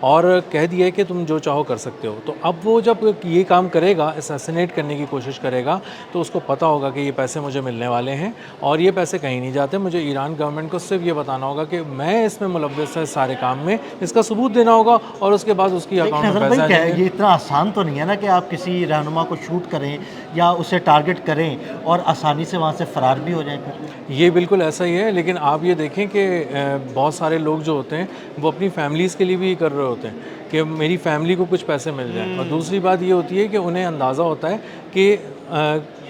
اور کہہ دیا ہے کہ تم جو چاہو کر سکتے ہو. تو اب وہ جب یہ کام کرے گا, اسیسینیٹ کرنے کی کوشش کرے گا, تو اس کو پتہ ہوگا کہ یہ پیسے مجھے ملنے والے ہیں اور یہ پیسے کہیں نہیں جاتے. مجھے ایران گورنمنٹ کو صرف یہ بتانا ہوگا کہ میں اس میں ملوث ہے سارے کام میں, اس کا ثبوت دینا ہوگا اور اس کے بعد اس کی اکاؤنٹ میں پیسے آ جائیں گے. یہ اتنا آسان تو نہیں ہے نا کہ آپ کسی رہنما کو شوٹ کریں یا اسے ٹارگٹ کریں اور آسانی سے وہاں سے فرار بھی ہو جائیں پھر. یہ بالکل ایسا ہی ہے, لیکن آپ یہ دیکھیں کہ بہت سارے لوگ جو ہوتے ہیں وہ اپنی فیملیز کے لیے بھی کر رہے ہوتے ہیں کہ میری فیملی کو کچھ پیسے مل جائیں. اور دوسری بات یہ ہوتی ہے کہ انہیں اندازہ ہوتا ہے کہ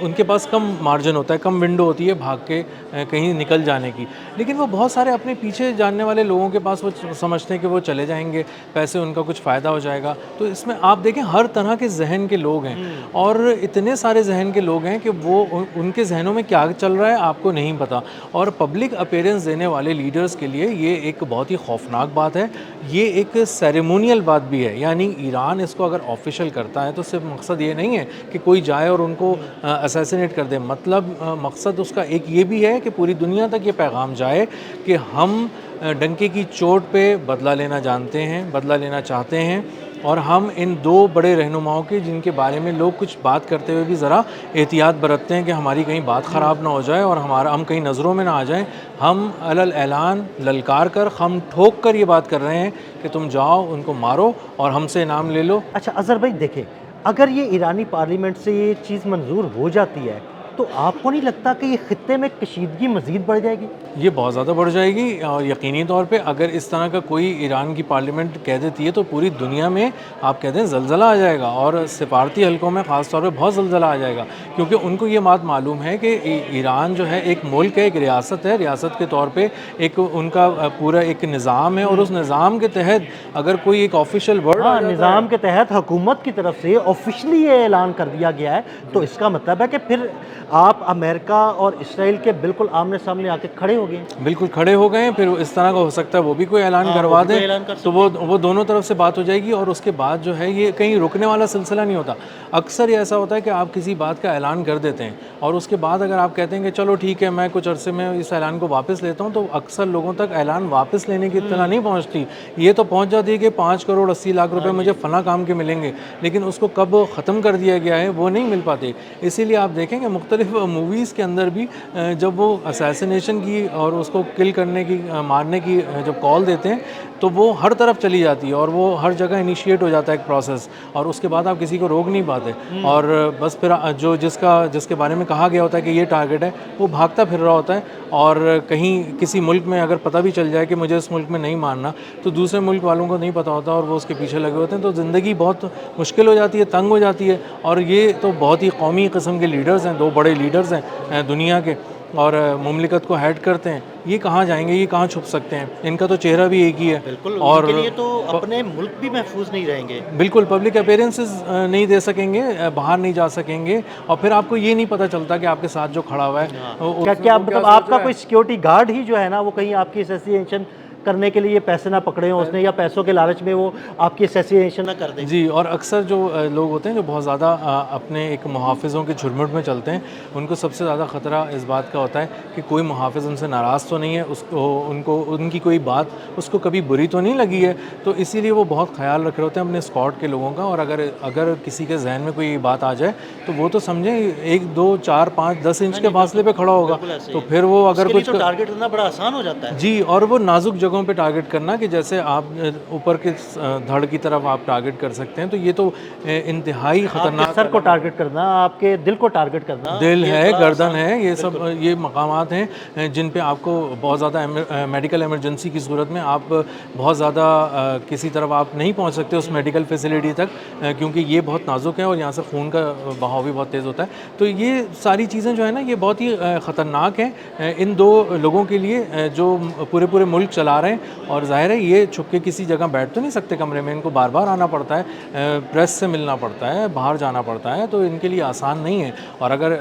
ان کے پاس کم مارجن ہوتا ہے, کم ونڈو ہوتی ہے بھاگ کے کہیں نکل جانے کی. لیکن وہ بہت سارے اپنے پیچھے جاننے والے لوگوں کے پاس وہ سمجھتے ہیں کہ وہ چلے جائیں گے, پیسے ان کا کچھ فائدہ ہو جائے گا. تو اس میں آپ دیکھیں ہر طرح کے ذہن کے لوگ ہیں اور اتنے سارے ذہن کے لوگ ہیں کہ وہ ان کے ذہنوں میں کیا چل رہا ہے آپ کو نہیں پتہ. اور پبلک اپیرنس دینے والے لیڈرز کے لیے یہ ایک بہت ہی خوفناک بات ہے. یہ ایک سیریمونیل بات بھی ہے, یعنی ایران اس کو اگر آفیشیل کرتا ہے تو صرف مقصد یہ نہیں ہے کہ کوئی جائے اور ان کو اسیسینیٹ کر دے. مقصد اس کا ایک یہ بھی ہے کہ پوری دنیا تک یہ پیغام جائے کہ ہم ڈنکے کی چوٹ پہ بدلہ لینا جانتے ہیں, بدلہ لینا چاہتے ہیں, اور ہم ان دو بڑے رہنماؤں کے جن کے بارے میں لوگ کچھ بات کرتے ہوئے بھی ذرا احتیاط برتتے ہیں کہ ہماری کہیں بات خراب نہ ہو جائے اور ہم کہیں نظروں میں نہ آ جائیں. ہم علل اعلان للکار کر, ہم ٹھوک کر یہ بات کر رہے ہیں کہ تم جاؤ ان کو مارو اور ہم سے انعام لے لو. اچھا اظہر بھائی دیکھیں, اگر یہ ایرانی پارلیمنٹ سے یہ چیز منظور ہو جاتی ہے تو آپ کو نہیں لگتا کہ یہ خطے میں کشیدگی مزید بڑھ جائے گی؟ یہ بہت زیادہ بڑھ جائے گی, اور یقینی طور پہ اگر اس طرح کا کوئی ایران کی پارلیمنٹ کہہ دیتی ہے تو پوری دنیا میں آپ کہتے ہیں زلزلہ آ جائے گا, اور سفارتی حلقوں میں خاص طور پہ بہت زلزلہ آ جائے گا. کیونکہ ان کو یہ بات معلوم ہے کہ ایران جو ہے ایک ملک ہے, ایک ریاست ہے, ریاست کے طور پہ ایک ان کا پورا ایک نظام ہے, اور اس نظام کے تحت اگر کوئی ایک آفیشیل ورڈ نظام کے تحت حکومت کی طرف سے آفیشلی یہ اعلان کر دیا گیا ہے, تو اس کا مطلب ہے کہ پھر آپ امریکہ اور اسرائیل کے بالکل آمنے سامنے آ کے کھڑے ہو گئے ہیں. بالکل کھڑے ہو گئے ہیں. پھر اس طرح کا ہو سکتا ہے وہ بھی کوئی اعلان کروا دیں تو وہ دونوں طرف سے بات ہو جائے گی, اور اس کے بعد جو ہے یہ کہیں رکنے والا سلسلہ نہیں ہوتا. اکثر یہ ایسا ہوتا ہے کہ آپ کسی بات کا اعلان کر دیتے ہیں اور اس کے بعد اگر آپ کہتے ہیں کہ چلو ٹھیک ہے میں کچھ عرصے میں اس اعلان کو واپس لیتا ہوں, تو اکثر لوگوں تک اعلان واپس لینے کی اطلاع نہیں پہنچتی. یہ تو پہنچ جاتی ہے کہ 5 کروڑ 80 لاکھ روپے مجھے فلاں کام کے ملیں گے, لیکن اس کو کب ختم کر دیا گیا ہے وہ نہیں مل پاتے. اسی لیے آپ دیکھیں کہ مختلف موویز کے اندر بھی جب وہ اسیسینیشن کی اور اس کو کل کرنے کی مارنے کی جب کال دیتے ہیں تو وہ ہر طرف چلی جاتی ہے اور وہ ہر جگہ انیشیٹ ہو جاتا ہے ایک پروسیس, اور اس کے بعد آپ کسی کو روک نہیں پاتے. اور بس پھر جو جس کے بارے میں کہا گیا ہوتا ہے کہ یہ ٹارگٹ ہے وہ بھاگتا پھر رہا ہوتا ہے, اور کہیں کسی ملک میں اگر پتہ بھی چل جائے کہ مجھے اس ملک میں نہیں مارنا تو دوسرے ملک والوں کو نہیں پتہ ہوتا اور وہ اس کے پیچھے لگے ہوتے ہیں. تو زندگی بہت مشکل ہو جاتی ہے, تنگ ہو جاتی ہے. اور یہ تو بہت ہی قومی قسم کے لیڈرز ہیں, 2 بڑے لیڈرز ہیں دنیا کے, اور مملکت کو ہیڈ کرتے ہیں. یہ کہاں جائیں گے, یہ کہاں چھپ سکتے ہیں, ان کا تو چہرہ بھی ایک ہی ہے. بالکل, اور ان کے لیے تو اپنے ملک بھی محفوظ نہیں رہیں گے. بالکل پبلک اپیرنسز نہیں دے سکیں گے, باہر نہیں جا سکیں گے, اور پھر آپ کو یہ نہیں پتہ چلتا کہ آپ کے ساتھ جو کھڑا ہوا ہے کیا مطلب آپ کا کوئی سیکیورٹی گارڈ ہی جو ہے نا وہ کہیں آپ کی اسیسینیشن کرنے کے لیے پیسے نہ پکڑے ہوں اس نے, یا پیسوں کے لالچ میں وہ آپ کی اسیسینیشن نہ کر دیں. جی, اور اکثر جو لوگ ہوتے ہیں جو بہت زیادہ اپنے ایک محافظوں کے جھرمٹ میں چلتے ہیں, ان کو سب سے زیادہ خطرہ اس بات کا ہوتا ہے کہ کوئی محافظ ان سے ناراض تو نہیں ہے, ان کی کوئی بات اس کو کبھی بری تو نہیں لگی ہے. تو اسی لیے وہ بہت خیال رکھ رہے ہوتے ہیں اپنے اسکواڈ کے لوگوں کا. اور اگر کسی کے ذہن میں کوئی بات آ جائے تو وہ تو سمجھیں 1 2 4 5 10 انچ کے فاصلے پہ کھڑا ہوگا. تو پھر وہ اگر کچھ ٹارگٹ کرنا بڑا آسان ہو جاتا ہے. جی, اور وہ نازک جگہوں پہ ٹارگٹ کرنا کہ جیسے آپ اوپر کے دھڑ کی طرف آپ ٹارگٹ کر سکتے ہیں, تو یہ تو انتہائی خطرناک. سر کو ٹارگٹ کرنا, آپ کے دل کو ٹارگٹ کرنا, دل ہے, گردن ہے, یہ سب یہ مقامات ہیں جن پہ آپ کو بہت زیادہ میڈیکل ایمرجنسی کی صورت میں آپ بہت زیادہ کسی طرف آپ نہیں پہنچ سکتے اس میڈیکل فیسلٹی تک, کیونکہ یہ بہت نازک ہے اور یہاں سے خون کا بہاؤ بھی بہت تیز ہوتا ہے. تو یہ ساری چیزیں جو ہے نا یہ بہت ہی خطرناک ہیں ان 2 لوگوں کے لیے جو پورے ملک چلا رہے ہیں. اور ظاہر ہے یہ چھپ کے کسی جگہ بیٹھ تو نہیں سکتے کمرے میں, ان کو بار بار آنا پڑتا ہے, پریس سے ملنا پڑتا ہے, باہر جانا پڑتا ہے, تو ان کے لیے آسان نہیں ہے. اور اگر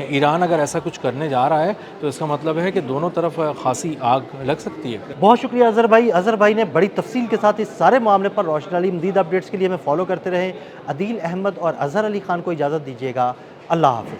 ایران اگر ایسا کچھ کرنے جا رہا ہے تو اس کا مطلب ہے کہ دونوں طرف خاصی آگ لگ سکتی ہے. بہت شکریہ اظہر بھائی. اظہر بھائی نے بڑی تفصیل کے ساتھ اس سارے معاملے پر روشن ڈالی. مزید اپڈیٹس کے لیے ہمیں فالو کرتے رہیں. عدیل احمد اور اظہر علی خان کو اجازت دیجیے گا. اللہ حافظ.